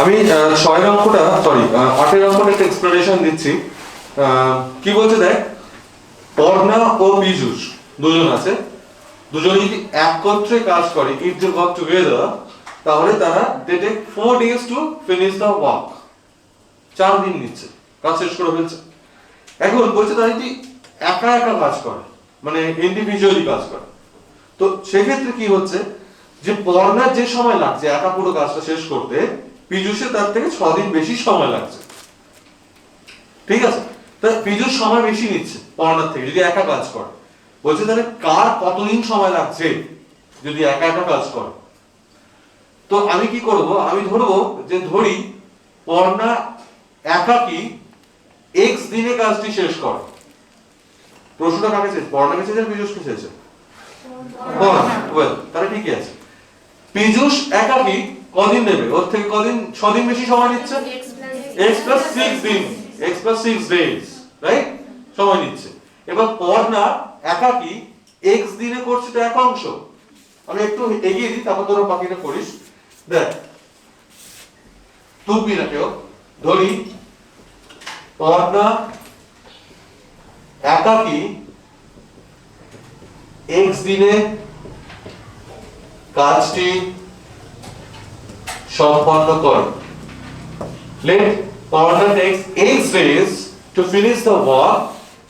আমি 6 অঙ্কটা সরি 8 অঙ্কটা একটা এক্সপ্লেনেশন দিচ্ছি। কি বলছে দেখ, পর্ণা ও পীযূষ দুজন আছে, দুজন যদি একত্রে কাজ করে, ইফ দে ওয়ার্ক টুগেদার, তাহলে তারা they take 4 days to finish the work. 4 দিন নিচ্ছে, কাজ শেষ করে ফেলছে। এখন বলছে তারা যদি একা একা কাজ করে, মানে ইন্ডিভিজুয়ালি কাজ করে, তো সেক্ষেত্রে কি হচ্ছে যে পর্ণার যে সময় লাগছে একা পুরো কাজটা শেষ করতে, পীযূষের তার থেকে 6 দিন বেশি সময় লাগছে। ঠিক আছে, তাই পীযূষ সময় বেশি নিচ্ছে পর্ণার থেকে যদি একা কাজ করে। বলছে তাহলে কার কতদিন সময় লাগছে যদি একা একা কাজ করে। তো আমি কি করব, আমি ধরবো যে ধরি পর্ণা একাকি x দিনে কাজটি শেষ করে। প্রশ্নটা কাকে চেয়েছে, পর্ণাকে চেয়েছে পীযূষকে চেয়েছে? পর্ণা। ওয়েল, তাহলে ঠিকই আছে। পীযূষ একাকি কদিন নেবে, ওর থেকে কদিন 6 দিন বেশি সময় নিচ্ছে, x plus 6 দিন, x plus 6 days, রাইট, সময় নিচ্ছে। এবার পর্ণা একাকি x দিনে করছে তো এক অংশ। আমি একটু এগিয়ে দিই, তারপর তোরা বাকিটা করিস। দেখ, তুলবি না কেউ, ধরি পর্ণা একাকি x দিনে কাজটি সম্পন্ন করে। Let Purna takes 8 days to finish the work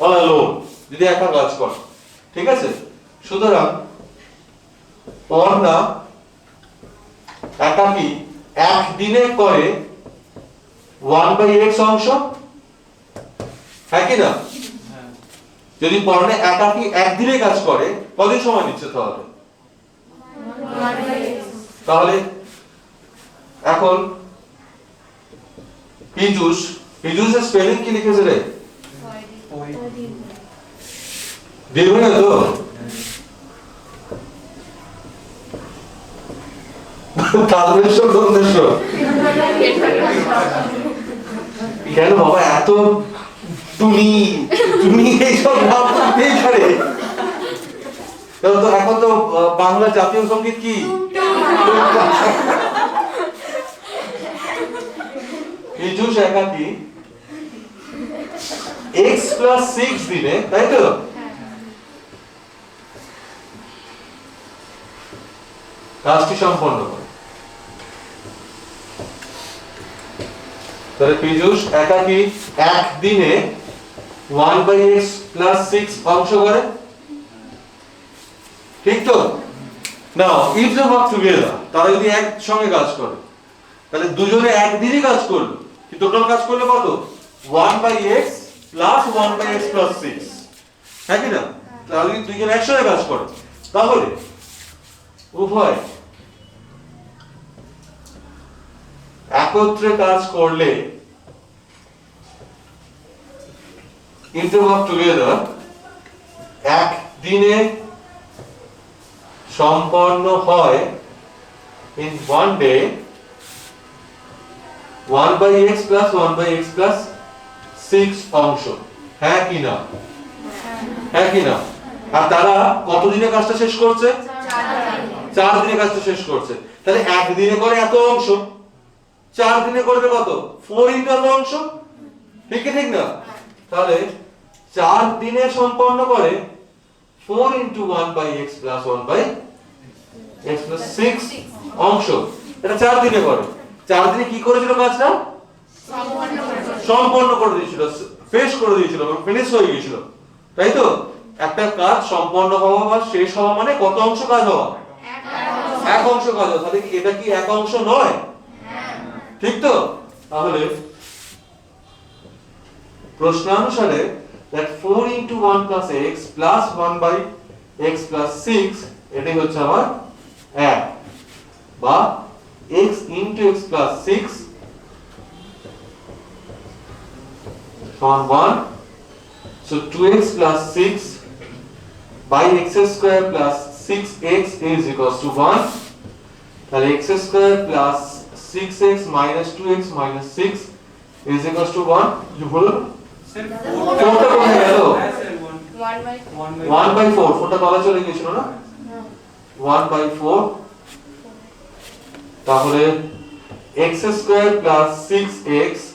all alone, যদি একা কাজ করে। ঠিক আছে, সুতরাং পর্ণা একাকি এক দিনে করে 1/x অংশ, হ্যাঁ কি না? যদি পর্ণা একাকি একদিনে কাজ করে, কদিন সময় নিচ্ছে তাহলে? তাহলে এখন পীযূষের স্পেলিং কি লিখেছে রে? দীর্ঘ না তো? তালবেশ্বর দন্দেশ্বর কেন বাবা, এত টুনি টুনি এইসব নাম করতেই পারে? তো এখন তো বাংলা জাতীয় সঙ্গীত কি? পীযূষ একাকি x plus 6 দিনে, তাই তো? কাজটি সম্পন্ন করে। তাহলে পীযূষ একাকি এক দিনে 1/x plus 6 অংশ করে, ঠিক তো? Now if they work together, তারা যদি একসঙ্গে কাজ করে, তাহলে দুজনে একদিনই কাজ করলো, কি টোটাল কাজ করলে কত? 1/x plus 1/x plus 6, হ্যাঁ কি না? তাহলে যদি দুইজন একসঙ্গে কাজ করে, তাহলে উভয় একত্রে কাজ করলে, ইফ দে ওয়ার্ক টুগেদার, এক দিনে সম্পন্ন হয় in one day 1/x plus 1/x plus 6 অংশ, হ্যাঁ কি না? হ্যাঁ কি না? আর তারা কত দিনে কাজটা শেষ করছে? 4 দিনে কাজটা শেষ করছে। তাহলে এক দিনে করে এত অংশ, 4 দিনে করবে কত? 4 ইনটু এত অংশ, ঠিক কি ঠিক না? তাহলে 4 দিনে সম্পন্ন করে 4 into 1/x plus 1/x plus 6 অংশ। এটা 4 দিনে করে। 4 দিনে কি করেছিল কাজটা? সম্পন্ন করে দিয়েছিল, শেষ করে দিয়েছিল, ফিনিশ হয়ে গিয়েছিল, তাই তো? একটা কাজ সম্পন্ন হওয়া বা শেষ হওয়া মানে কত অংশ কাজ হওয়া? এক অংশ কাজ হওয়া। তাহলে এটা কি এক অংশ নয়? ঠিক তো? তাহলে প্রশ্নানুসারে that 4 into 1 plus x plus 1/x plus 6, এটাই হচ্ছে আমার 1, বা x into x plus 6 সমান 1, so 2x plus 6 by x square plus 6x is equals to 1, তাহলে x square plus 6x minus 2x minus 6 is equals to 1, you বলো কোনটা কোথায় গেল? 1/4, ফোরটা তলা চলে গিয়েছিল না? 1/4, তাহলে x square plus 6x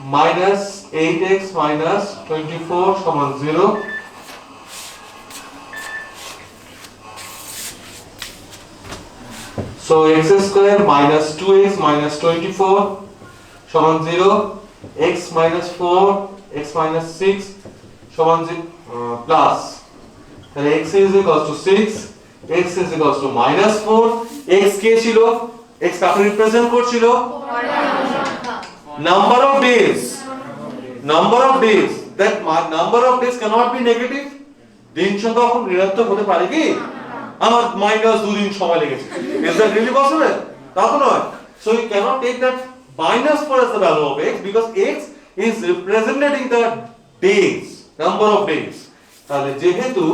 minus 8x minus 24 সমান 0। So x square minus 2x minus 24 সমান 0, x minus 4 x minus 6 সমান প্লাস, তাহলে x is equals to 6, x is equals to minus 4, x কে ছিল, x কাকে রিপ্রেজেন্ট করছিল, number of days, that number of days cannot be negative, দিন সংখ্যা কখন ঋণাত্মক হতে পারে কি, আমার মাইনাস 2 দিন সময় লেগেছে, is that really possible, তা তো নয়। So you cannot take that minus 4 as the value of x because x is representing the days, number of days। তাহলে যেহেতু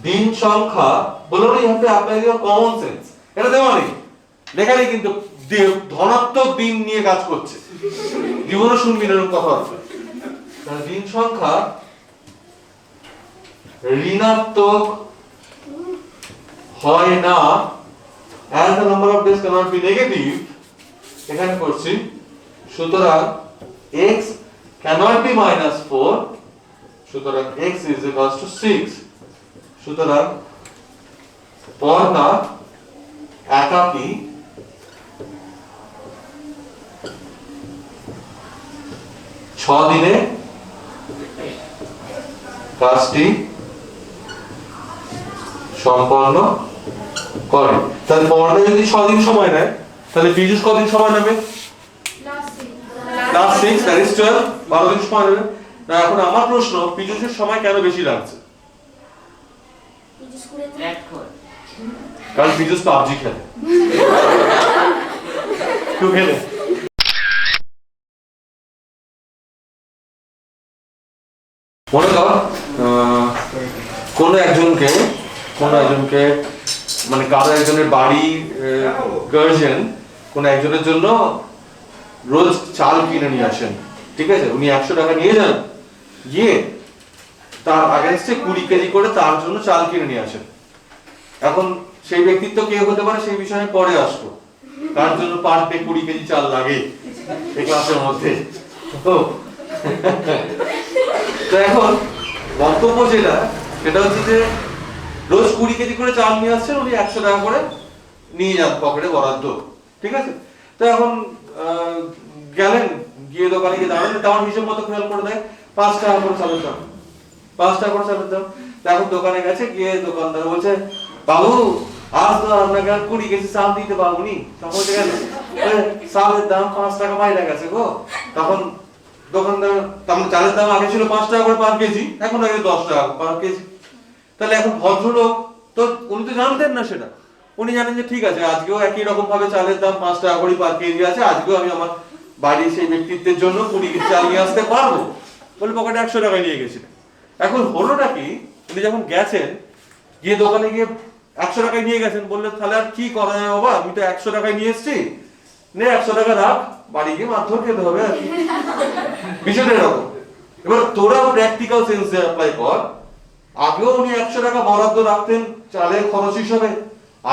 দিন সংখ্যা বলো না, you have to apply your common sense, এটা দেওয়া নেই লেখা নেই কিন্তু ধনাত্মক দিন নিয়ে কাজ করছে, জীবনে শুনবি না এরকম কথা আছে। তাহলে দিন সংখ্যা ঋণাত্মক হয় না, as the number of days cannot be negative, এখানে করছি, সুতরাং x cannot be minus 4, সুতরাং x is equals to 6, সুতরাং পর্ণা একাকী দিনে কাজটি সম্পন্ন করে। তাহলে পর্ণা যদি 6 দিন সময় নেয় তাহলে পীযূষ কদিন সময় নেবে, প্লাস 6, that is 12, 12 দিন সময় নেবে। না এখন আমার প্রশ্ন, পীযূষের সময় কেন বেশি লাগছে, কারণ পীযূষ পাবজি খেলে, কেউ খেলে মনে কর কোন একজনকে মানে কারো একজনের বাড়ি গার্জিয়ান কোন একজনের জন্য রোজ চাল কিনে নিয়ে আসেন, ঠিক আছে, উনি 100 টাকা নিয়ে যান, গিয়ে তার আগেনস্টে 20 কেজি করে তার জন্য চাল কিনে নিয়ে আসেন। এখন সেই ব্যক্তিত্ব কে হতে পারে সেই বিষয়ে পরে আসবো, তার জন্য পার ডে 20 কেজি চাল লাগে এই ক্লাসের মধ্যে। তো এখন বক্তব্য যেটা সেটা হচ্ছে যে রোজ 20 কেজি করে চাল নিয়ে আসছেন, উনি 100 টাকা করে নিয়ে যান পকেটে বরাদ্দ, ঠিক আছে। তো এখন গেলেন, গিয়ে দোকানে গিয়ে দাঁড়ালেন, তেমন হিসেব মতো খেয়াল করে দেয় 5 টাকা করে চালের দাম, 5 টাকা করে চালের দাম। এখন দোকানে গেছে, গিয়ে দোকানদার বলছে, বাবু আজ তো আপনাকে 20 কেজি চাল দিতে পারবো নি, তখন গেল চালের দাম 5 টাকা বাইরে গেছে গো। তখন দোকানদার, তখন চালের দাম আগে ছিল 5 টাকা করে পার কেজি, এখন হয়ে গেছে 10 টাকা পার কেজি। তাহলে এখন ভদ্রলোক তো উনি তো জানতেন না সেটা, উনি জানেন যে ঠিক আছে আজকেও একই রকম ভাবে চালের দাম 5 টাকা করে পার কেজি আছে, আজকেও আমি আমার বাড়ির সেই ব্যক্তিত্বের জন্য 20 কেজি চাল নিয়ে আসতে পারবো বলে পকেটে 100 টাকা নিয়ে গেছিলেন। এখন হলোটা কি, উনি যখন গেছেন, গিয়ে দোকানে গিয়ে 100 টাকায় নিয়ে গেছেন, বললে তাহলে আর কি করা যায় বাবা, আমি তো 100 টাকায় নিয়ে এসেছি, নে 100 টাকা রাখ, বাড়ি গিয়ে মারধর খেতে হবে আর কি, বিষয়টা এরকম। এবার তোরা প্র্যাকটিক্যাল সেন্সে অ্যাপ্লাই কর, আগেও উনি 100 টাকা বরাদ্দ রাখতেন চালের খরচ হিসাবে,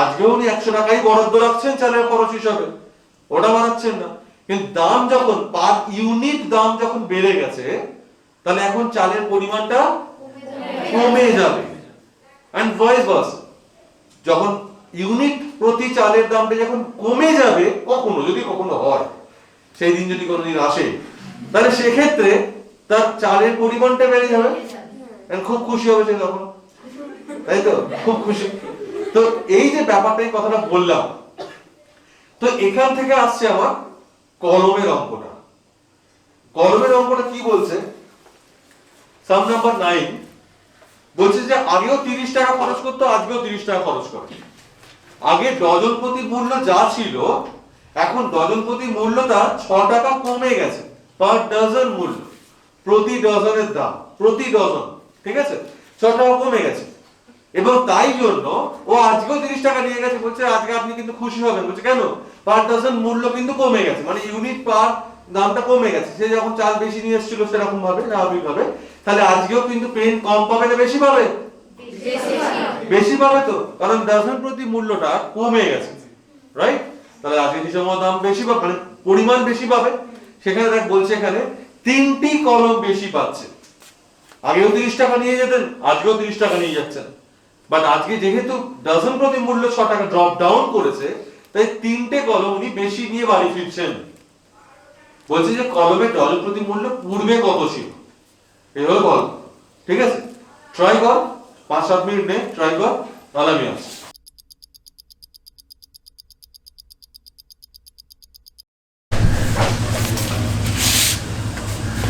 আজকেও উনি 100 টাকাই বরাদ্দ রাখছেন চালের খরচ হিসাবে, ওটা বাড়াচ্ছেন না। কিন্তু দাম যখন পার ইউনিট দাম যখন বেড়ে গেছে, তাহলে এখন চালের পরিমাণটা কমে যাবে, এন্ড ভাইস ভার্সা। যখন ইউনিট প্রতি চালের দামটা যখন কমে যাবে, কখনো যদি কখনো হয়, সেই দিন যদি কোনোদিন আসে, তাহলে সেক্ষেত্রে তার চালের পরিমাণটা বেড়ে যাবে, খুব খুশি হবে সে তখন, তাই তো, খুব খুশি। তো এই যে ব্যাপারটা, এই কথাটা বললাম, তো এখান থেকে আসছে আমার কলমের অঙ্কটা। কলমের অঙ্কটা কি বলছে, সাম নাম্বার 9 বলছে যে আগেও 30 টাকা খরচ করতো, আজকেও 30 টাকা খরচ করে। আগে ডজন প্রতি মূল্য যা ছিল, এখন ডজন প্রতি মূল্যটা 6 টাকা কমে গেছে, পার ডজন মূল্য, প্রতি ডজনের দাম, প্রতি ডজন, ঠিক আছে, 6 টাকা কমে গেছে। এবং তাই জন্য ও আজকেও 30 টাকা নিয়ে গেছে, বলছে আজকে আপনি কিন্তু খুশি হবেন, বলছে কেন, পার ডজন মূল্য কিন্তু কমে গেছে, মানে ইউনিট পার দামটা কমে গেছে। সে যখন চাল বেশি নিয়ে এসেছিল সেরকম ভাবে, স্বাভাবিক ভাবে, তাহলে আজকেও কিন্তু পেন কম পাবে না বেশি পাবে, বেশি পাবে তো, কারণ ডজন প্রতি মূল্যটা কমে গেছে, রাইট? তাহলে আজকে হিসাব মতো দাম বেশি পাবে, মানে পরিমাণ বেশি পাবে। সেখানে দেখ বলছে এখানে 3টি কলম বেশি পাচ্ছে। আগেও 30 টাকা নিয়ে যেতেন, আজকেও 30 টাকা নিয়ে যাচ্ছেন, বাট আজকে যেহেতু ডজন প্রতি মূল্য 6 টাকা ড্রপ ডাউন করেছে, তাই 3টে কলম উনি বেশি নিয়ে বাড়ি ফিরছেন। বলছে যে কলমের ডজন প্রতি মূল্য পূর্বে কত ছিল, এই হলো কলম। ঠিক আছে, ট্রাই কর, 5-7 মিনিট নে, ট্রাই কর, তাহলে আমি আসছি।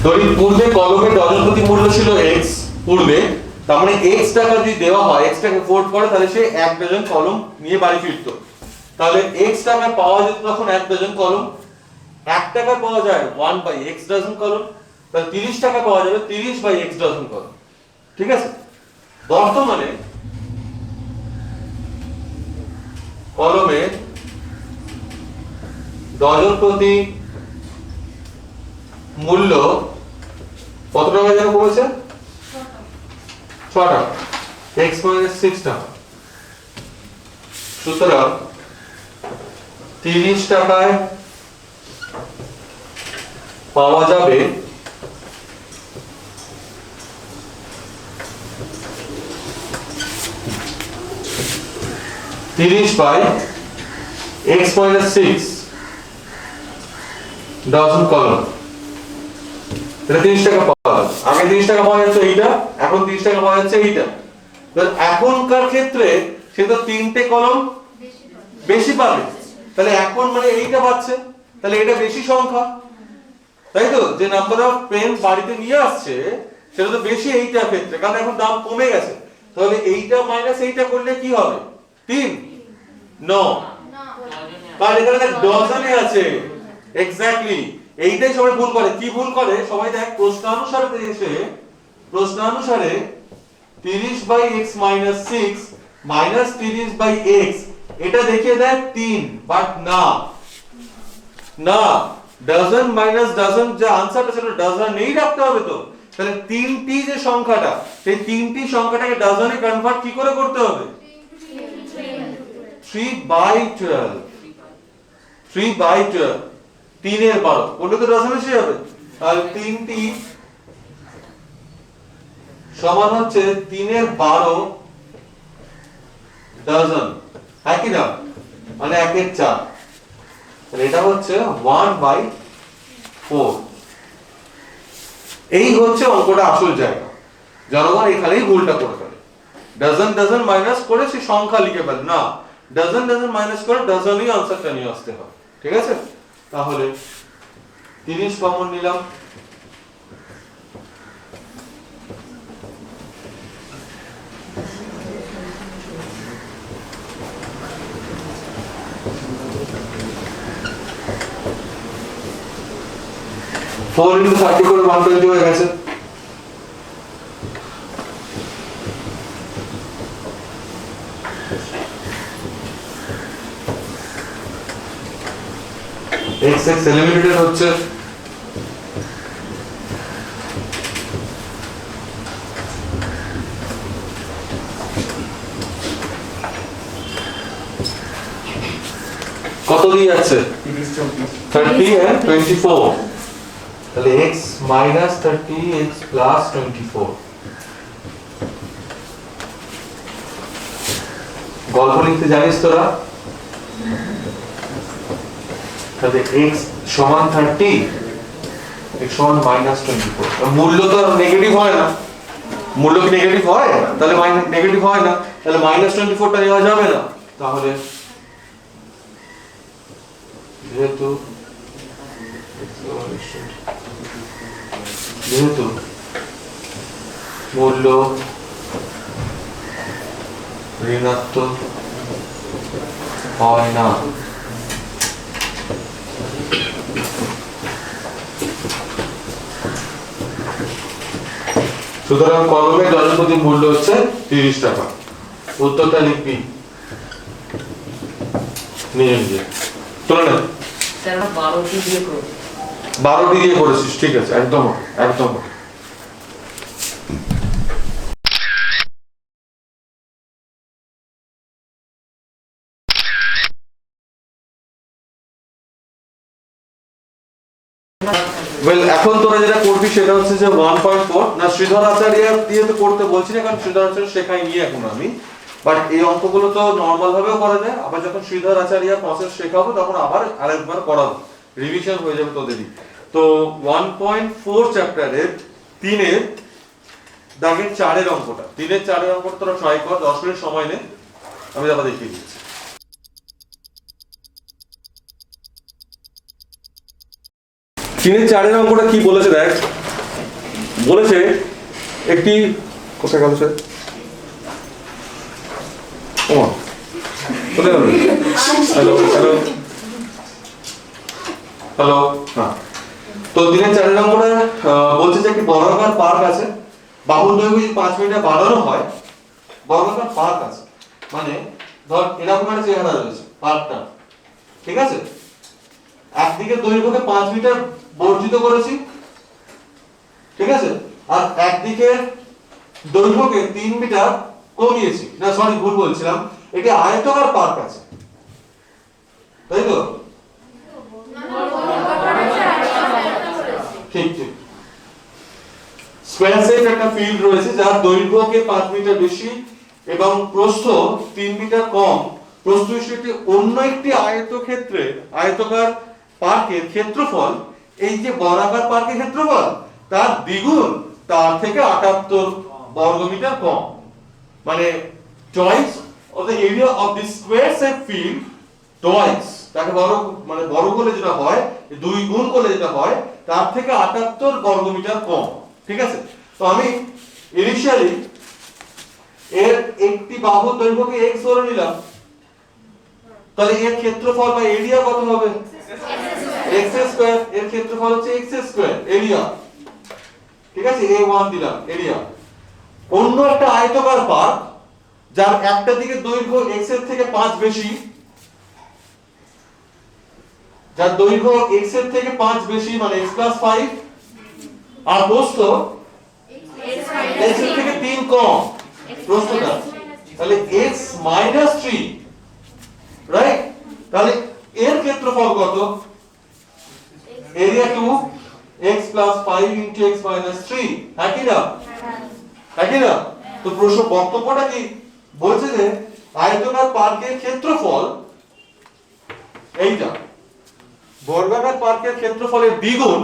ধরি পূর্বে কলমের ডজন প্রতি মূল্য ছিল x, পূর্বে, তার মানে x টাকা যদি দেওয়া হয়, x টাকা ফোর্ড করে, তাহলে সে 1 ডজন কলম নিয়ে বাড়ি ফিরতো। তাহলে x টাকা পাওয়া যেত তখন 1 ডজন কলম, 1 টাকা পাওয়া যায় 1/x ডজন কলম, তাহলে 30 টাকা পাওয়া যাবে 30/x ডজন কলম। ঠিক আছে, বর্তমানে কলমের ডজন প্রতি মূল্য কত টাকা যেন কমেছে? 6 টাকা, x - 6 টাকা। সুতরাং 30 টাকায় পাওয়া যাবে 30/x - 6 ডজন কলম। এটা 30 টাকা পাওয়া যাচ্ছে, আগে 30 টাকা পাওয়া যাচ্ছে এইটা, এখন 30 টাকা পাওয়া যাচ্ছে এইটা। তো এখনকার ক্ষেত্রে সে তো 3টে কলম বেশি পাবে, তাহলে এখন মানে এইটা পাচ্ছে, তাহলে এটা বেশি সংখ্যা, তাই তো? যে নাম্বার অফ পেন বাড়িতে নিয়ে আসছে সেটা তো বেশি এইটার ক্ষেত্রে, কারণ এখন দাম কমে গেছে। তাহলে এইটা মাইনাস এইটা করলে কি হবে? 3 9, কারণ এখানে দেখ ডজনে আছে। এক্স্যাক্টলি, এইটাই সবাই ভুল করে। কি ভুল করে সবাই? দেখ প্রশ্নানুসারে এসে, প্রশ্নানুসারে 30/x - 6 -30/x এটা দেখিয়ে দেয় 3, বাট না, না, ডজন মাইনাস ডজন যে আনসারটা সেটা ডজনেই রাখতে হবে। তো তাহলে 3টি যে সংখ্যাটা, সেই 3টি সংখ্যাটাকে ডজনে কনভার্ট কি করে করতে হবে? 3/12, 3/12, 3 এর 12 বললে তো ডজন এসে যাবে। আর 3টি সমান হচ্ছে 3 এর 12 ডজন, হ্যাঁ কি না? মানে 1 এর 4, এটা হচ্ছে 1/4। এই হচ্ছে অঙ্কটা আসল জায়গা। জনগণ এখানেই ভুলটা করে ফেলে, ডজন ডজন মাইনাস করে সে সংখ্যা লিখে ফেলে। না, ডজন ডজন মাইনাস করে ডজনই আনসারটা নিয়ে আসতে হবে। ঠিক আছে, তাহলে 30 কমন নিলাম, ফোর ইন্টু 30 করে 120 হয়ে গেছে। x এলিমিনেটেড হচ্ছে, কত দিয়ে যাচ্ছে? 30 and 24, তাহলে x minus 30 x plus 24। গল্প লিখতে জানিস তোরা? তাহলে x সমান 30, x সমান -24। মূল্য তো নেগেটিভ হয় না, মূল্য কি নেগেটিভ হয়? তাহলে নেগেটিভ হয় না, তাহলে -24টা নেওয়া যাবে না। তাহলে যেহেতু মূল্য ঋণাত্মক হয় না, সুতরাং কলমের ডজন প্রতি মূল্য হচ্ছে 30 টাকা। উত্তরটা লিখবি নিয়ে নিজে তুলে নে। 12টি দিয়ে করেছিস, ঠিক আছে, একদম একদম। ওয়েল এখন তোরা যেটা করবি সেটা হচ্ছে যে 1.4 না শ্রীধর আচার্য দিয়ে তো করতে বলছি না, কারণ শ্রীধর আচার্য শেখাইনি এখন আমি, বাট এই অঙ্কগুলো তো নর্মাল ভাবেও করা যায়। আবার যখন শ্রীধর আচার্য প্রসেস শেখাবো তখন আবার আরেকবার করাবো, রিভিশন হয়ে যাবে তোদেরই। তো 1.4 চ্যাপ্টারের 3-এর দাগের 4-এর অঙ্কটা, 3-এর 4-এর অঙ্কটা তোরা ট্রাই কর, 10 মিনিট সময় নে, আমি আবার দেখিয়ে দিচ্ছি। 3-এর 4-এর অঙ্কটা কি বলেছে দেখ, বলেছে একটি, কোথায় গেল সে, কোথায় গেল, হ্যালো হ্যালো হ্যালো, হ্যাঁ। তো 3-এর 4-এর অঙ্কটা বলছে যে একটি বর্গাকার পার্ক আছে, বাহুর দৈর্ঘ্য যদি 5 মিটার বাড়ানো হয়, বর্গাকার পার্ক আছে মানে ধর এরকম একটা চেহারা রয়েছে পার্কটা, ঠিক আছে, একদিকে দৈর্ঘ্যকে 5 মিটার বর্ধিত করেছি, ঠিক আছে, আর একদিকে দৈর্ঘ্যকে 3 মিটার কমিয়েছি, না সরি ভুল বলছিলাম, এটি আয়তাকার পার্ক আছে, তাই তো, ঠিক ঠিক। স্কয়ার শেপ একটা ফিল্ড রয়েছে যার দৈর্ঘ্যকে 5 মিটার বেশি এবং প্রস্থ 3 মিটার কম, প্রস্থ বিশিষ্ট অন্য একটি আয়তক্ষেত্রে আয়তাকার পার্কের ক্ষেত্রফল, এই যে বর্গাকার পার্কের ক্ষেত্রফল তার দ্বিগুণ, তার থেকে 78 বর্গমিটার কম, মানে twice of the area of the square shape field, twice, তাকে বড় মানে বড় করলে যেটা হয়, দুই গুণ করলে যেটা হয়, তার থেকে 78 বর্গমিটার কম, ঠিক আছে। তো আমি ইনিশিয়ালি এর একটি বাহুর দৈর্ঘ্যকে x ধরে নিলাম, তাহলে এর ক্ষেত্রফল বা এরিয়া কত হবে, x স্কয়ার, এর ক্ষেত্রফল হচ্ছে x স্কয়ার এরিয়া, ঠিক আছে, a1 দিলাম এরিয়া। অন্য একটা আয়তাকার পার্ক যার একটা দিকে দৈর্ঘ্য x এর থেকে 5 বেশি, যার দৈর্ঘ্য x এর থেকে 5 বেশি মানে x + 5, আর প্রস্থ x এর থেকে 3 কম প্রস্থটা, তাহলে x - 3, রাইট, তাহলে এর ক্ষেত্রফল কত, এরিয়া 2 x + 5 * x - 3, হ্যাঁ কি না, হ্যাঁ কি না। তো প্রশ্ন বক্তব্যটা কি বলছে যে আয়তাকার পার্কের ক্ষেত্রফল এইটা, বর্গাকার পার্কের ক্ষেত্রফলের দ্বিগুণ,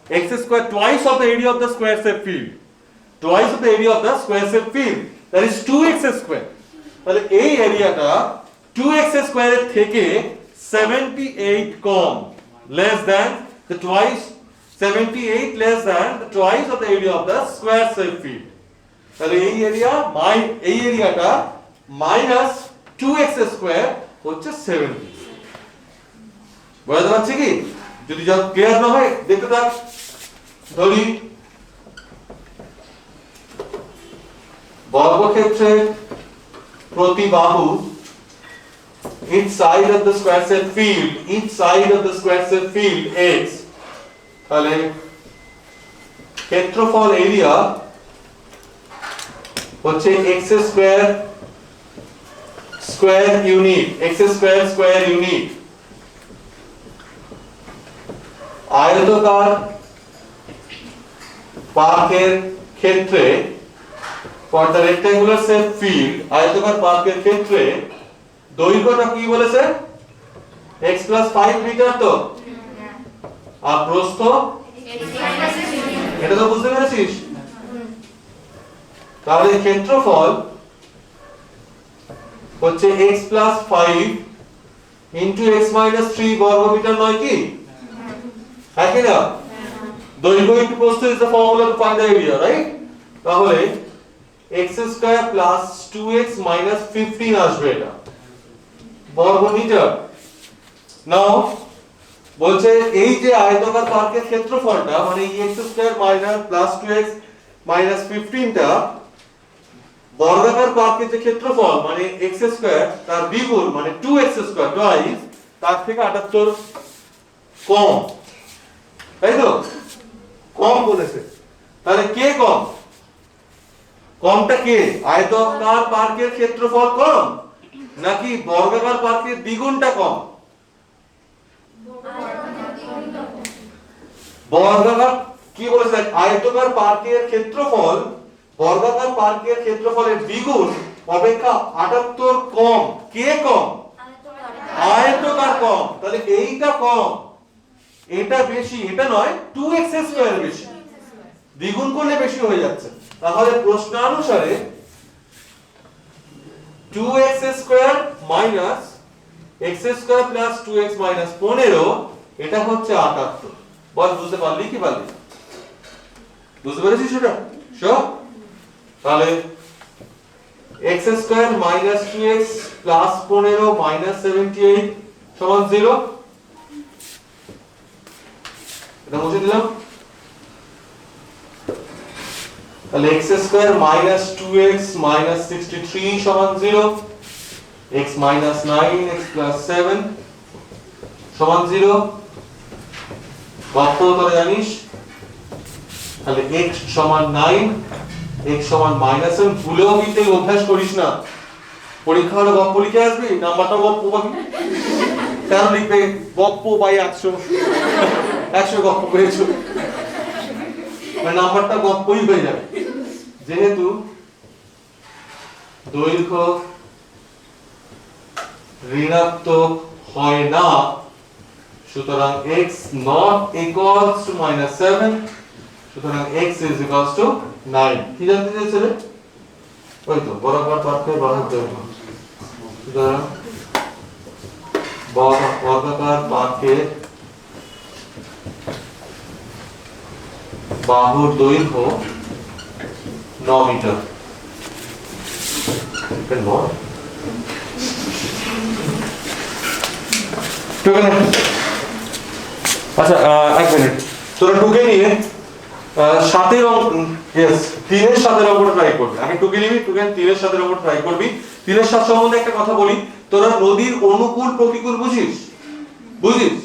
x² twice of the area of the square shape field, twice of the area of the square shape field, that is 2x², তাহলে এই এরিয়াটা 2x² এর থেকে 78 কম, less than the twice, 78 less than the twice of the area of the square shape field, তাহলে এই এরিয়াটা minus 2x² হচ্ছে 70। বুঝতে পারছি কি, যদি যা ক্লিয়ার না হয় দেখতে থাক। ধরি বর্গক্ষেত্রে প্রতি বাহু, each side of the square shape field, each side of the square shape field x, তাহলে ক্ষেত্রফল এরিয়া হচ্ছে x² ইউনিট, x² ইউনিট। আয়তাকার পার্কের ক্ষেত্রে for the rectangular shape field, আয়তাকার পার্কের ক্ষেত্রে দৈর্ঘ্যটা কি বলেছে, x + 5 মিটার, তো আর প্রস্থ, এটা তো বুঝতে পেরেছিস, তাহলে ক্ষেত্রফল হচ্ছে x + 5 * x - 3 বর্গমিটার, নয় কি, হ্যাঁ কি না, দৈর্ঘ্য ইনটু প্রস্থ is the formula to find the area, right, তাহলে x² + 2x - 15 আসবে, এটা বর্গমিটার। নাও বলছে এই যে আয়তাকার পার্কের ক্ষেত্রফলটা মানে x² + 2x - 15টা বর্গাকার পার্কের যে ক্ষেত্রফল মানে x² তার দ্বিগুণ মানে 2x² twice, তার থেকে 78 কম, তাই তো, কম বলেছে, তাহলে কে কম, কমটা কে, আয়তাকার পার্কের ক্ষেত্রফল কম নাকি বর্গাকার পার্কের দ্বিগুণটা কম, বর্গাকার কি বলেছে আয়তকার পার্কের ক্ষেত্রফল বর্গাকার পার্কের ক্ষেত্রফলের দ্বিগুণ অপেক্ষা 78 কম। কে কম? আয়তকার কম। তাহলে এইটা কম, এটা বেশি, এটা নয় 2x স্কয়ার বেশি। দ্বিগুণ করলে বেশি হয়ে যাচ্ছে। তাহলে প্রশ্নানুসারে 2x square minus x square plus 2x minus 15 এটা হচ্ছে 78। বল বুঝতে পারলি কি পারলি? বুঝতে পেরেছিস সেটা? শিওর? তাহলে x square minus 2x plus 15 minus 78 সমান 0। এটা মুছে দিলাম। তাহলে x square minus 2x minus 63 সমান 0, x মাইনাস 9 x প্লাস 7 সমান 0। গপ্প তোরা জানিস। তাহলে x সমান 9 x সমান মাইনাস 7 ভুলেও কিন্তু অভ্যাস করিস না। পরীক্ষা হলে গপ্প লিখে আসবি, নাম্বারটা গপ্প পাবি। কেন লিখবে গপ্প বাই 100 100 গপ্প পেয়েছো, মানে নাম্বারটা গপ্পই হয়ে যাবে। যেহেতু দৈর্ঘ্য ঋণাত্মক হয় না, সুতরাং x not equals to -7, সুতরাং x is equals to 9। কি জানতে চাইছিলে? ওই তো বরাবর পার্থক্য বাহুর দৈর্ঘ্য। সুতরাং বর্গাকার পার্কের বাহুর দৈর্ঘ্য 9 মিটার। আচ্ছা এক মিনিট, তোরা টুকে নিয়ে 7 এর অঙ্ক, यस 3 এর 7 এর অঙ্কটা ট্রাই করবি। আগে টুকে নিবি, টুকে 3 এর 7 এর অঙ্ক ট্রাই করবি। 3 এর 7 সম্বন্ধে একটা কথা বলি, তোরা নদীর অনুকূল প্রতিকূল বুঝিস? বুঝিস?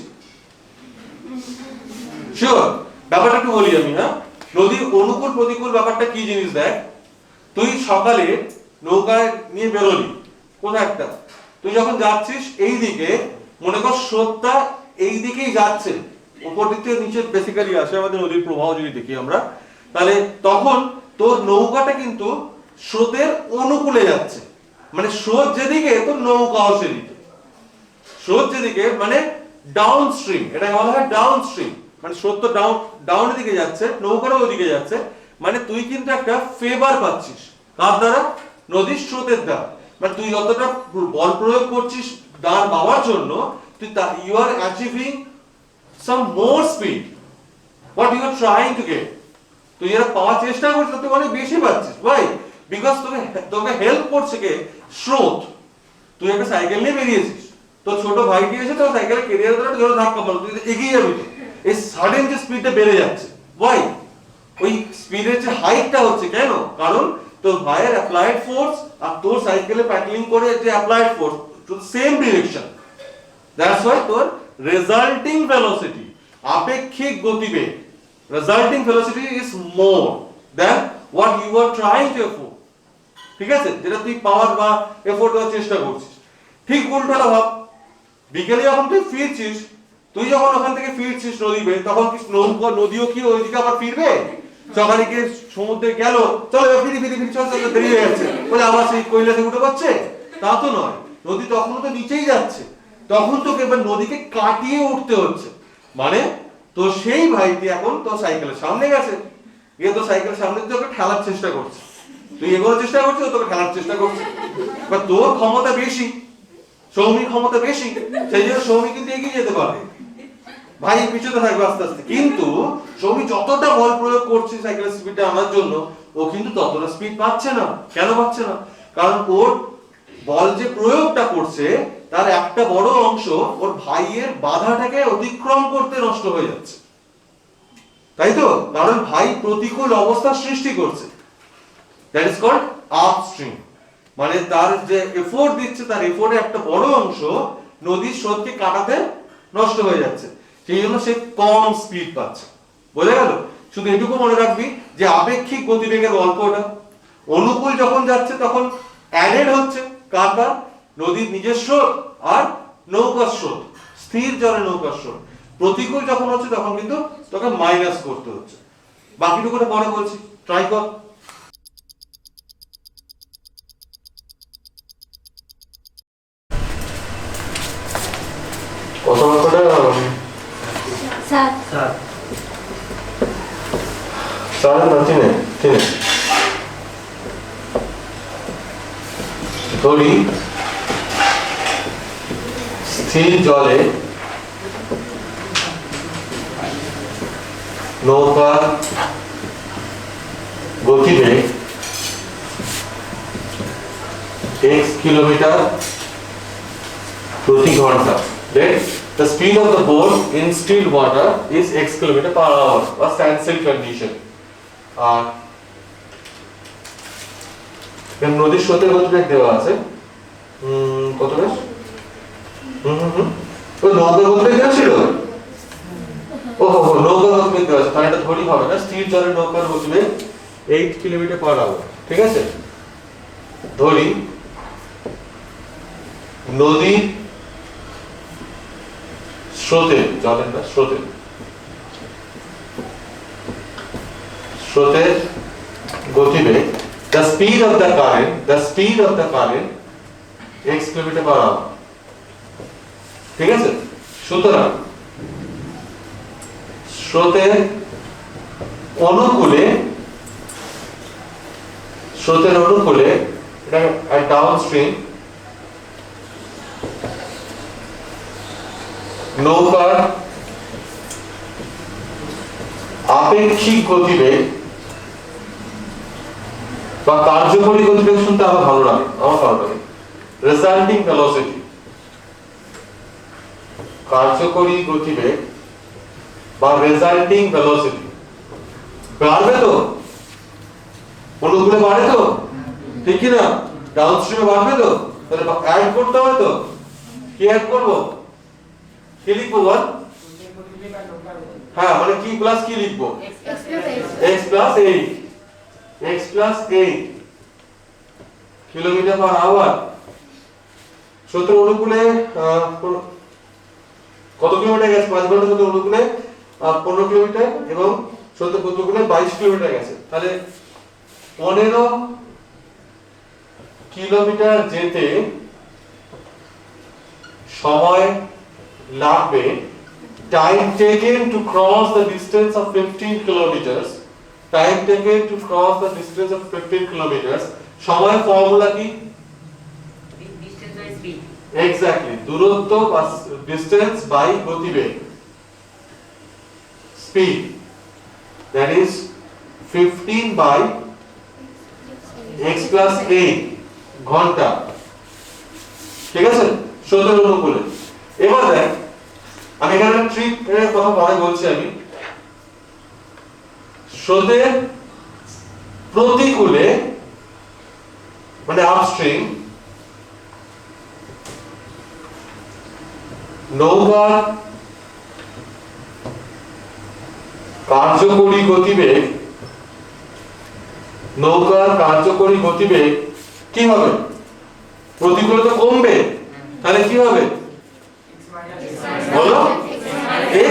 শিওর? ব্যাপারটা একটু বলি আমি। হ্যাঁ, নদীর অনুকূল প্রতিকূল ব্যাপারটা কি জিনিস দেখ। তুই সকালে নৌকায় নিয়ে বেরোলি কোন একটা, তুই যখন যাচ্ছিস এই দিকে, মনে কর স্রোতটা এই দিকেই যাচ্ছে, উপর দিক থেকে নিচে বেসিক্যালি আসে আমাদের নদীর প্রবাহ যদি দেখি আমরা, তাহলে তখন তোর নৌকাটা কিন্তু স্রোতের অনুকূলে যাচ্ছে। মানে স্রোত যেদিকে তোর নৌকাও সেদিকে। স্রোত যেদিকে মানে ডাউন স্ট্রিম, এটা বলা হয় ডাউন স্ট্রিম। মানে স্রোত তো ডাউনের দিকে যাচ্ছে, নৌকারও ওদিকে যাচ্ছে। মানে তুই কিন্তু একটা ফেভার পাচ্ছিস কার দ্বারা? নদীর স্রোতের দ্বারা। মানে তুই যতটা বল প্রয়োগ করছিস দাঁড় পাওয়ার জন্য, তুই you are achieving some more speed what you are trying to get. তুই যেটা পাওয়ার চেষ্টা করছিস তুই অনেক বেশি পাচ্ছিস। ভাই বিকজ তোকে হেল্প করছে কে? স্রোত। তুই একটা সাইকেল নিয়ে বেরিয়েছিস, তোর ছোট ভাইটি এসে তোর সাইকেলে কেরিয়ার ধরে তোর ধাক্কা মারলো, তুই এগিয়ে যাবি তো। এই সাডেন যে স্পিডটা বেড়ে যাচ্ছে, ওয়াই? ওই স্পিডের যে হাইটটা হচ্ছে কেন? কারণ তোর ভাইয়ের অ্যাপ্লাইড ফোর্স আর তোর সাইকেলে প্যাডলিং করে যে applied force to same direction. That's why তোর রেজাল্টিং ভেলোসিটি, আপেক্ষিক গতিবেগ, resulting velocity is more than what you are trying to afford. ঠিক আছে, যেটা তুই পাওয়ার বা এফোর্ট দেওয়ার চেষ্টা করছিস। ঠিক উল্টোটা ভাব, বিকেলে যখন তুই ফিরছিস, তুই যখন ওখান থেকে ফিরছিস নদী বেয়ে, তখন কি নদীও কি ওইদিকে আবার ফিরবে? সকালে গিয়ে সমুদ্রে গেল, চলো ফিরি ফিরি ফিরি, চল চল দেরি হয়ে যাচ্ছে বলে আবার সেই কৈলাসে উঠে পাচ্ছে? তা তো নয়, নদী তখনও তো নিচেই যাচ্ছে। তখন তোকে এবার নদীকে কাটিয়ে উঠতে হচ্ছে। মানে তো সেই ভাইটি এখন তোর সাইকেলের সামনে গেছে, গিয়ে তোর সাইকেলের সামনে তোকে ঠেলার চেষ্টা করছে। তুই এগোনোর চেষ্টা করছিস, তোকে ঠেলার চেষ্টা করছে। বা তোর ক্ষমতা বেশি, সৌমির ক্ষমতা বেশি, সেই জন্য সৌমি কিন্তু এগিয়ে যেতে পারে, ভাই পিছনে থাকবে আস্তে আস্তে। কিন্তু সৌমি যতটা বল প্রয়োগ করছে সাইকেলের স্পিডটা আনার জন্য, ও কিন্তু ততটা স্পিড পাচ্ছে না। কেন পাচ্ছে না? কারণ ওর বল যে প্রয়োগটা করছে তার একটা বড় অংশ ওর ভাইয়ের বাধাটাকে অতিক্রম করতে নষ্ট হয়ে যাচ্ছে, তাই তো? কারণ ভাই প্রতিকূল অবস্থা সৃষ্টি করছে, দ্যাট ইজ কল্ড আপস্ট্রিম। মানে তার যে এফোর্ট দিচ্ছে, তার এফোর্টের একটা বড় অংশ নদীর স্রোতকে কাটাতে নষ্ট হয়ে যাচ্ছে, সেই জন্য সে কম স্পিড পাচ্ছে। বোঝা গেল? শুধু এটুকু মনে রাখবি যে আপেক্ষিক গতিবেগের গল্পটা, অনুকূল যখন যাচ্ছে তখন অ্যাডেড হচ্ছে কার? নদীর নিজের স্রোত আর নৌকার স্রোত, স্থির জলে নৌকার স্রোত। প্রতিকূল যখন হচ্ছে তখন কিন্তু তোকে মাইনাস করতে হচ্ছে। বাকিটুকুটা পরে বলছি, ট্রাই কর। কত নম্বরটা? 7 7 না 3 ধরি স্থির জলে নৌকার গতিবেগ x কিলোমিটার প্রতি ঘন্টা। The speed of the boat in still water is x kilometer per hour or standstill condition. আর নদীর স্রোতের গতিবেগ দেওয়া আছে কত বেশ ওই নৌকার গতিবেগ দেওয়া ছিল। নৌকার গতিবেগ দেওয়া আছে, তাহলে এটা ধরি হবে না। স্থির জলের নৌকার গতিবেগ 8 কিলোমিটার পার আওয়ার, ঠিক আছে। ধরি নদীর স্রোতে, জলের না স্রোতের, স্রোতের গতিবেগ the speed of the current x kilometre per hour, ঠিক আছে। সুতরাং স্রোতের অনুকূলে এটা ডাউন স্ট্রিম নৌকার আপেক্ষিক গতিবেগ বা কার্যকরী গতিবেগ শুনতে আমার ভালো লাগে, রেজাল্টিং ভেলোসিটি, কার্যকরী গতিবেগ বা রেজাল্টিং ভেলোসিটি বাড়বে তো, অনুকূলে বাড়ে তো, ঠিক কি না? ডাউন স্ট্রিমে বাড়বে তো, তাহলে অ্যাড করতে হবে তো। কি অ্যাড করবো? কি লিখবো বল? হ্যাঁ, মানে কি প্লাস কি লিখবো? x plus 8 kilometre per hour. স্রোতের অনুকূলে কত কিলোমিটার গেছে? 5 ঘন্টা স্রোতের অনুকূলে 15 কিলোমিটার এবং স্রোতের প্রতিকূলে 22 কিলোমিটার গেছে। তাহলে 15 কিলোমিটার যেতে সময় লাগবে time taken to cross the distance of 15 kilometers, সময় ফর্মুলা কি? distance by speed, এক্স্যাক্টলি, দূরত্ব বা ডিসটেন্স বাই গতিবেগ, speed, that is 15 by x plus 8 ঘন্টা, ঠিক আছে। স্রোতের অনুকূলে। এবার দেখ, আমি এখানে ট্রিক এর কথা পরে বলছি। আমি স্রোতের প্রতিকূলে মানে আপস্ট্রিম নৌকার কার্যকরী গতিবেগ কি হবে? প্রতিকূলে তো কমবে, তাহলে কি হবে বলো?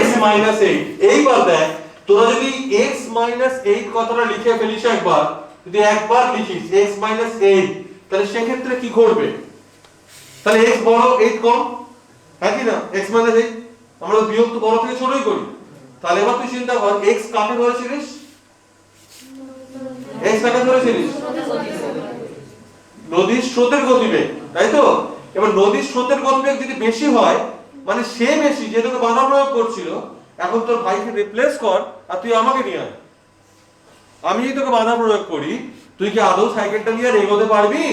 x minus 8। এইবার দেখ, তোরা যদি x minus 8 কথাটা লিখে ফেলিস একবার, যদি একবার লিখিস x minus 8, তাহলে সেক্ষেত্রে কি করবে? তাহলে x বড় 8 কম, হ্যাঁ কি না? x minus 8 আমরা বিয়োগ তো বড় থেকে ছোটই করি। তাহলে এবার তুই চিন্তা কর, x কাকে ধরেছিলিস? x কাকে ধরেছিলিস? নদীর স্রোতের গতিবেগ, তাই তো? এবার নদীর স্রোতের গতিবেগ যদি বেশি হয়, মানে সে বেশি, যে তোকে বাধা প্রয়োগ করছিল, এখন তোর ভাইকে রিপ্লেস কর আর তুই আমাকে নিয়ে আয়। আমি যদি তোকে বাধা প্রয়োগ করি, তুই কি আদৌ সাইকেলটা নিয়ে আর এগোতে পারবি?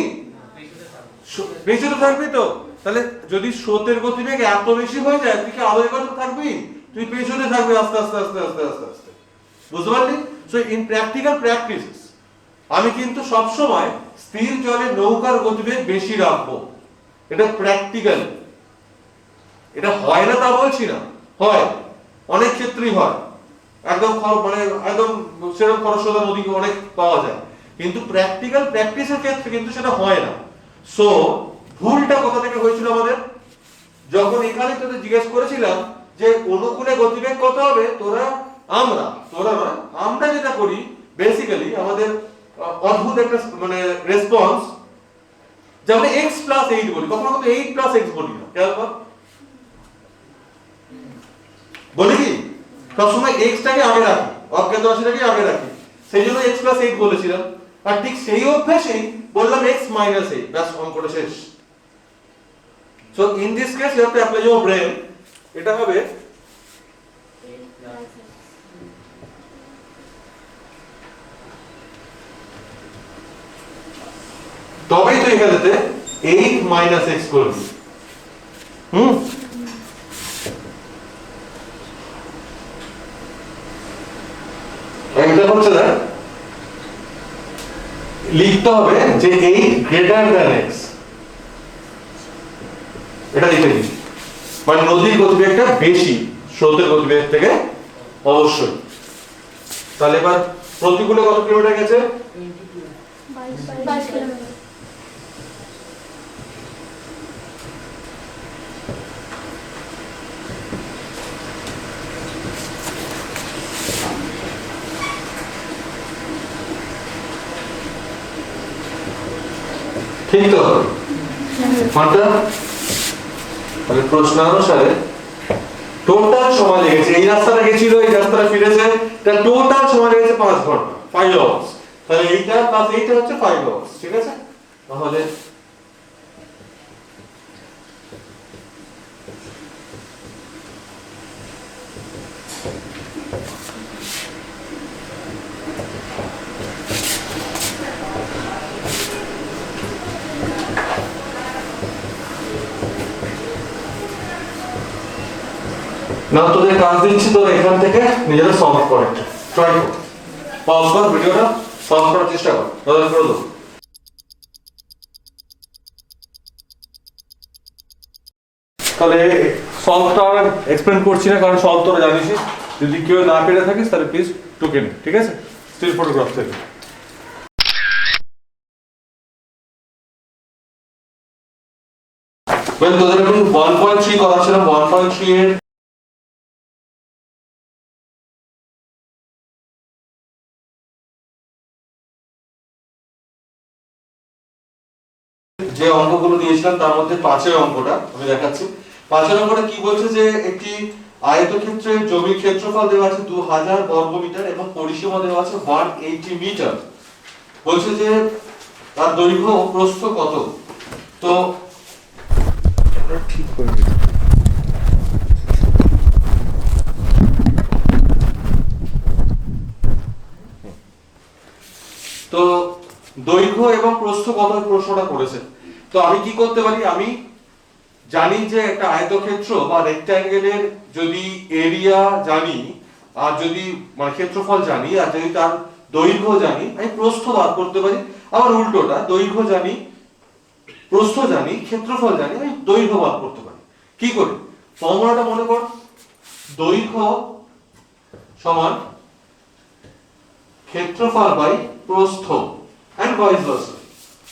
পেছনে থাকবি তো। তাহলে যদি স্রোতের গতিবেগ এত বেশি হয়ে যায়, তুই কি আদৌ এগোতে থাকবি? তুই পেছনে থাকবি আস্তে আস্তে আস্তে আস্তে আস্তে আস্তে, বুঝতে পারলি? সো ইন প্র্যাকটিক্যাল প্র্যাকটিসেস আমি কিন্তু সবসময় স্থির জলে নৌকার গতিবেগ বেশি রাখবো। এটা প্র্যাকটিক্যাল, এটা হয় না তা বলছি না, হয়, অনেক ক্ষেত্রেই হয়। একদম মানে একদম সেরকম খরস্রোতা নদী অনেক পাওয়া যায়, কিন্তু প্র্যাকটিক্যাল প্র্যাকটিসের ক্ষেত্রে কিন্তু সেটা হয় না। সো ভুলটা কোথা থেকে হয়েছিল আমাদের? যখন এখানে তোদের জিজ্ঞেস করেছিলাম যে অনুকূলে গতিবেগ কত হবে, তোরা নয়, আমরা যেটা করি বেসিক্যালি আমাদের অদ্ভুত একটা মানে রেসপন্স, যেমন x প্লাস 8 বলি, কখনো কখনো 8 প্লাস x বলি না, খেয়াল কর বলি কি সবসময় x টাকে আগে রাখি, অজ্ঞাত রাশিটাকে আগে রাখি, সেই জন্য x প্লাস 8 বলেছিলাম। আর ঠিক সেই অভ্যাসেই বললাম x মাইনাস 8, ব্যাস অঙ্কটা শেষ। So in this case you have to apply your brain. এটা হবে তবেই তুই এখানেতে 8 মাইনাস x করবি। এটা হচ্ছে না, লিখতে হবে যে 8 গ্রেটার দ্যান x, এটা লিখে দিই, মানে নদীর গতিবেগটা বেশি স্রোতের গতিবেগ থেকে অবশ্যই। তাহলে এবার প্রতিকূলে কত কিলোমিটার গেছে? 22 কিলোমিটার। ঠিক তো কোনটা? তাহলে প্রশ্ন অনুসারে টোটাল সময় লেগেছে, এই রাস্তাটা গেছিল, এই রাস্তাটা ফিরেছে, তার টোটাল সময় লেগেছে 5 ঘন্টা, 5 আওয়ার্স। তাহলে এইটা প্লাস এইটা হচ্ছে 5 আওয়ার্স, ঠিক আছে? তাহলে না তোদের কাজ দিচ্ছি, তোর এখান থেকে নিজেরা সলভ করে ট্রাই কর, পজ কর ভিডিওটা, সলভ করার চেষ্টা কর, তাহলে করে দেবো। তাহলে সলভটা এক্সপ্লেন করছি না, কারণ সলভ তোরা জানিসই। যদি কেউ না পেরে থাকিস তাহলে প্লিজ টুকে নে, ঠিক আছে? স্টিল ফটোগ্রাফ থেকে তোদের এখন 1.3 করা ছিল, 1.3 এর যে অঙ্কগুলো দিয়েছিলাম তার মধ্যে 5 এর অঙ্কটা আমি দেখাচ্ছি। 5 এর অঙ্কটা কি বলছে যে একটি আয়তক্ষেত্রের জমির ক্ষেত্রফল দেওয়া আছে 2000 বর্গ মিটার এবং পরিসীমা দেওয়া আছে 180 মিটার। বলছে যে তার দৈর্ঘ্য ও প্রস্থ কত। তো ঠিক করে দিই, তো দৈর্ঘ্য এবং প্রস্থ কত প্রশ্নটা করেছে। তো আমি কি করতে পারি, আমি জানি যে একটা আয়তক্ষেত্র বা রেক্ট্যাঙ্গেলের যদি এরিয়া জানি, আর যদি মানে ক্ষেত্রফল জানি, আর যদি তার দৈর্ঘ্য জানি, আমি প্রস্থ বার করতে পারি। আবার উল্টোটা, দৈর্ঘ্য জানি, প্রস্থ জানি, ক্ষেত্রফল জানি, আমি দৈর্ঘ্য বার করতে পারি। কি করে? ফর্মুলাটা মনে কর, দৈর্ঘ্য সমান ক্ষেত্রফল বাই প্রস্থ and vice versa,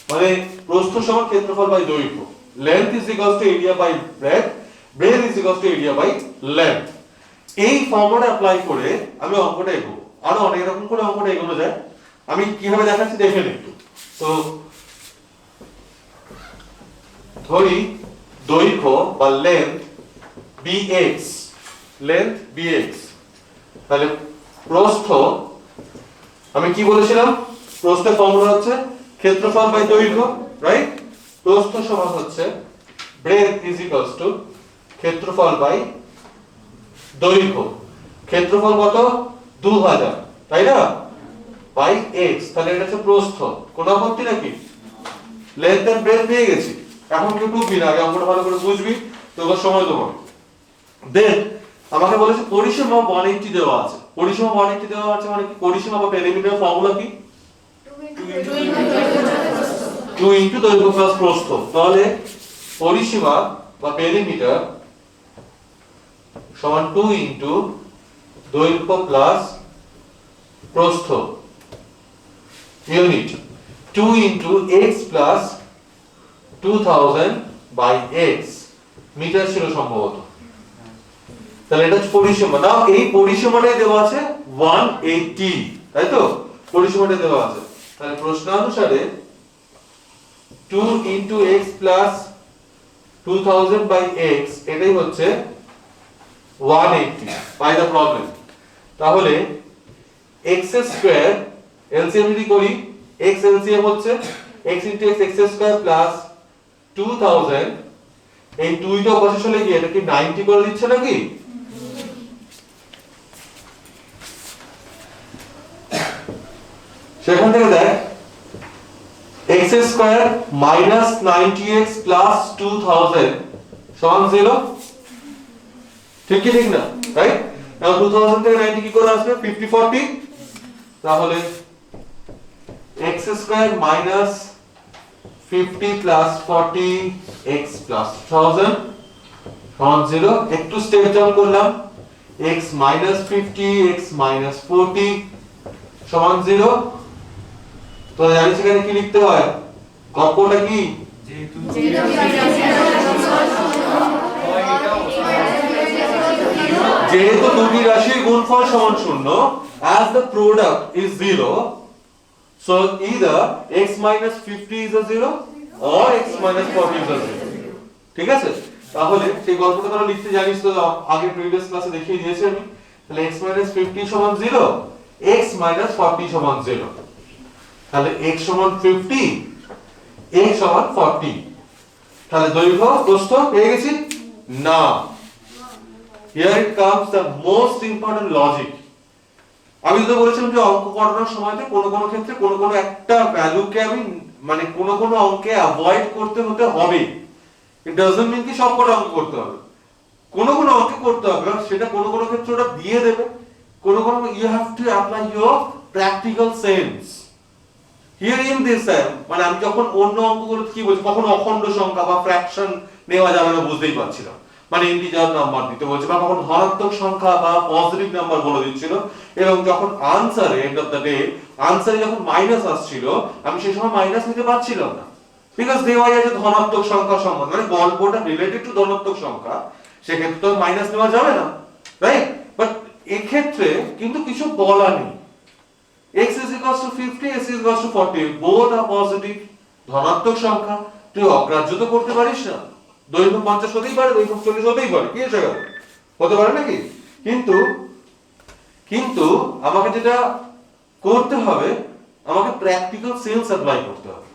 মানে প্রস্থ সমান ক্ষেত্রফল বাই দৈর্ঘ্য, length is equals to area by breadth, breadth is equals to area by length। এই ফর্মুলা অ্যাপ্লাই করে আমি অঙ্কটা এগোবো। আরো অনেক রকম করে অঙ্কটা এগোনো যায়, আমি কিভাবে দেখাচ্ছি দেখে নিন একটু। তো ধরি দৈর্ঘ্য বা length bx, length bx, তাহলে প্রস্থ আমি কি বলেছিলাম, প্রস্থের ফর্মুলা হচ্ছে ক্ষেত্রফল বাই দৈর্ঘ্য, রাইট? প্রস্থ সমান হচ্ছে breadth is equals to ক্ষেত্রফল বাই দৈর্ঘ্য। ক্ষেত্রফল কত? 2000, তাই না? বাই x, তাহলে এটা হচ্ছে প্রস্থ। কোন আপত্তি নাকি? লেন্থ এন্ড ব্রেডথ পেয়ে গেছি। এখন কি টুকবি না, আগে অঙ্কটা ভালো করে বুঝবি, তোর সময় দেবো। দেন আমাকে বলেছে পরিসীমা 180 দেওয়া আছে। পরিসীমা 180 দেওয়া আছে মানে কি? পরিসীমা বা পেরিমিটারের ফর্মুলা কি? 2 ইনটু দৈর্ঘ্য প্লাস প্রস্থ। তাহলে পরিসীমা বা পেরিমিটার সমান 2 ইনটু দৈর্ঘ্য প্লাস প্রস্থ unit. 2 into x plus 2000 by x, metre ছিল সম্ভবত। তাহলে এটা হচ্ছে পরিসীমা। নাও এই পরিসীমাটাই দেওয়া আছে 180, তাই তো? পরিসীমাটাই দেওয়া আছে। তাহলে প্রশ্ন অনুসারে 2 into x plus 2000 by x এটাই হচ্ছে 180 by the problem। তাহলে x স্কয়ার এলসিএম যদি করি, x এলসিএম হচ্ছে x into x x square plus 2000, এই 2 টা অবশেষ হলে গিয়ে এটা কি 90 করে দিচ্ছে নাকি? সেখান থেকে দেখ x square minus 90x plus 2000 সমান 0, ঠিক কি ঠিক না? রাইট? এখন 2000 থেকে 90 কি করে আসবে? 50 40। তাহলে x square minus 50 plus 40x plus 1000 সমান 0। একটু স্টেপ ডাউন করলাম, x মাইনাস 50 x মাইনাস 40 সমান 0। তো জানিস এখানে কি লিখতে হয়? গল্পটা কি? যেহেতু দুটি রাশির গুণফল সমান 0, as the product is 0, so either x minus 50 is a 0 or x minus 40 is a 0, ঠিক আছে? তাহলে সেই গল্পটা তোরা লিখতে জানিস তো, আগে প্রিভিয়াস ক্লাসে দেখিয়ে দিয়েছি আমি। তাহলে x minus 50 সমান 0, x minus 40 সমান 0। তাহলে x সমান 50, x সমান 40। তাহলে দৈর্ঘ্য প্রস্থ পেয়ে গেছি না। Here it comes the most important logic. আমি তো বলেছিলাম যে অঙ্ক করানোর সময়তে কোনো ক্ষেত্রে কোনো একটা ভ্যালুকে আমি মানে কোনো অঙ্কে অ্যাভয়েড করতে হবে। ইট ডাজন্ট মিন কি সব কটা অঙ্ক করতে হবে, কোনো অঙ্কে করতে হবে, সেটা কোনো ক্ষেত্রে ওটা দিয়ে দেবে। কোনো you have to apply your practical sense here in this. মানে আমি যখন অন্য অঙ্কগুলো কি বলছি, কখন অখণ্ড সংখ্যা বা ফ্র্যাকশন নেওয়া যাবে না বুঝতেই পারছিলাম, মানে ইন্টিজার নাম্বার দিতে বলছে, বা কখন ধনাত্মক সংখ্যা বা পজিটিভ নাম্বার বলে দিচ্ছিল, এবং যখন আনসারে এন্ড অফ দ্য ডে আনসারে যখন মাইনাস আসছিল, আমি সেই সময় মাইনাস নিতে পারছিলাম না, বিকজ দেওয়া আছে ধনাত্মক সংখ্যা সম্বন্ধে, মানে গল্পটা রিলেটেড টু ধনাত্মক সংখ্যা, সেক্ষেত্রে তো মাইনাস নেওয়া যাবে না, রাইট? বাট এক্ষেত্রে কিন্তু কিছু বলা নেই। x is equals to 50, x is equals to 40, both are positive, ধনাত্মক সংখ্যা, তুই অগ্রাহ্য তো করতে পারিস না। দৈর্ঘ্য 50 হতেই পারে, দৈর্ঘ্য 40 হতেই পারে, কি এসে গেল? হতে পারে নাকি? কিন্তু আমাকে যেটা করতে হবে, আমাকে প্র্যাকটিক্যাল সেন্স অ্যাপ্লাই করতে হবে।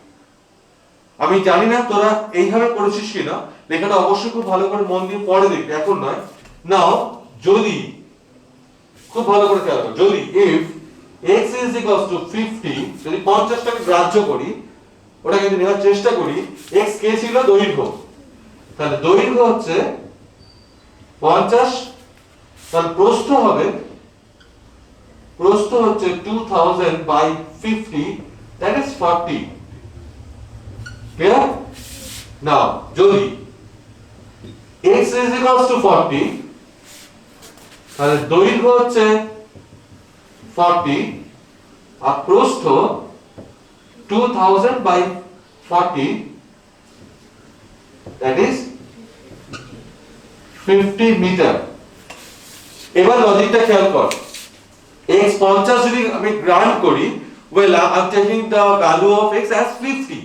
আমি জানি না তোরা এইভাবে করেছিস কিনা, লেখাটা অবশ্যই খুব ভালো করে মন দিয়ে পড়ে দেখবি, এখন নয়। নাও যদি খুব ভালো করে খেয়াল কর, যদি if x is equals to 50, যদি 50 টাকে গ্রাহ্য করি, ওটা কিন্তু নেওয়ার চেষ্টা করি, x কে ছিল? দৈর্ঘ্য। তাহলে দৈর্ঘ্য হচ্ছে 50, তাহলে প্রস্থ হচ্ছে 2000 by 50, that is 40। ক্লিয়ার? নাও যদি x is equals to 40, তাহলে দৈর্ঘ্য হচ্ছে 40 আর প্রস্থ 2000 by 40, that is 50 মিটার। এবার লজিকটা খেয়াল কর, x 50 যদি আমি গ্রান্ট করি, well I'm taking the value of x as 50,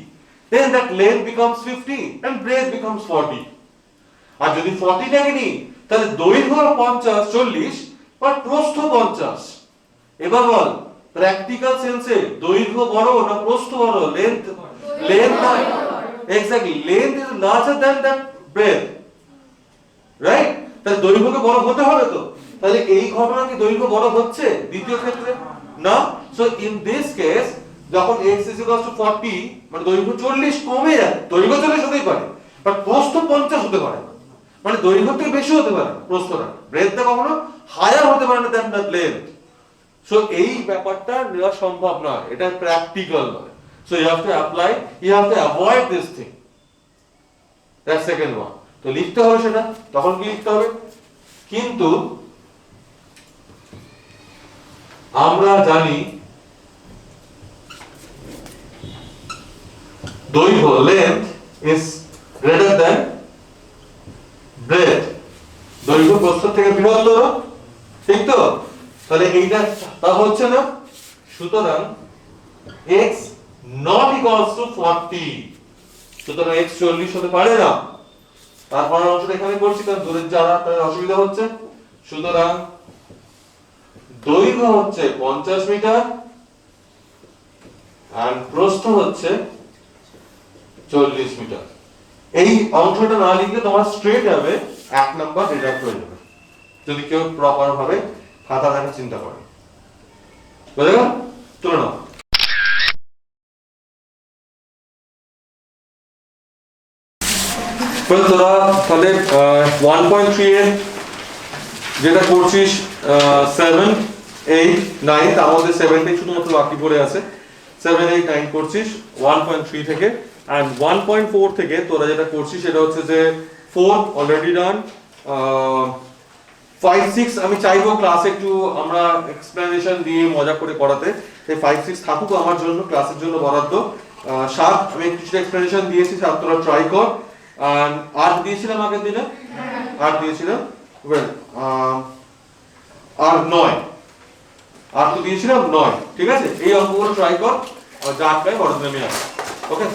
then that length becomes 50 and breadth becomes 40। আর যদি 40 টাকে নিই, তাহলে দৈর্ঘ্য 50 40 আর প্রস্থ 50। এবার বল প্র্যাকটিক্যাল সেন্সে দৈর্ঘ্য বড় না প্রস্থ বড়? Length exactly, length is larger than that breadth, right? তাহলে দৈর্ঘ্যকে বড় হতে হবে তো। তাহলে এই ঘটনা কি দৈর্ঘ্য বড় হচ্ছে দ্বিতীয় ক্ষেত্রে? না। সো ইন দিস কেস যখন x is equal to 40, মানে দৈর্ঘ্য 40 কমে যায়, দৈর্ঘ্য 40 হতেই পারে বাট প্রস্থ 50 হতে পারে না, মানে দৈর্ঘ্য থেকে বেশি হতে পারে না প্রস্থটা, ব্রেথটা কখনো হায়ার হতে পারে না দ্যান দ্যাট লেন্থ। সো এই ব্যাপারটা নেওয়া সম্ভব নয়, এটা প্র্যাকটিক্যাল নয়। So you have to apply, you have to avoid this thing, that's second one. তো লিখতে হবে সেটা, তখন কি লিখতে হবে? কিন্তু আমরা জানি দৈর্ঘ্য length is greater than breadth, দৈর্ঘ্য প্রস্থ থেকে বৃহত্তর, ঠিক তো? তাহলে এইটা তা হচ্ছে না, সুতরাং x not equals to 40, সুতরাং x 40 হতে পারে না। তারপর অংশটা এখানে করছি কারণ দূরের যারা তাদের অসুবিধা হচ্ছে। সুতরাং দৈর্ঘ্য হচ্ছে 50 মিটার আর প্রস্থ হচ্ছে 40 মিটার। এই অংশটা না লিখলে তোমার স্ট্রেট যাবে 1 নাম্বার ডিডাক্ট হয়ে যাবে, যদি কেউ প্রপার ভাবে খাতা দেখা চিন্তা করে। বুঝলে গেল? তুলে নাও। তোরা তাহলে 1.3 এর যেটা করছিস 7, 8, 9, তার মধ্যে 7 টা শুধুমাত্র বাকি পড়ে আছে। 7, 8, 9 করছিস 1.3 থেকে, and 1.4 থেকে তোরা যেটা করছিস সেটা হচ্ছে যে 4 অলরেডি ডান, 5, 6 আমি চাইবো ক্লাসে একটু আমরা এক্সপ্লেনেশন দিয়ে মজা করে করাতে, এই 5, 6 থাকুক আমার জন্য ক্লাসের জন্য বরাদ্দ। 7 আমি কিছু এক্সপ্লেনেশন দিয়েছি, 7 তোরা ট্রাই কর। আর 8 দিয়েছিলাম আগের দিনে, 8 দিয়েছিলাম, ওয়েল আর 9 তো দিয়েছিলাম 9, ঠিক আছে? এই অঙ্কগুলো ট্রাই কর, যা আটকায় বড় নেমে আসে। ওকে।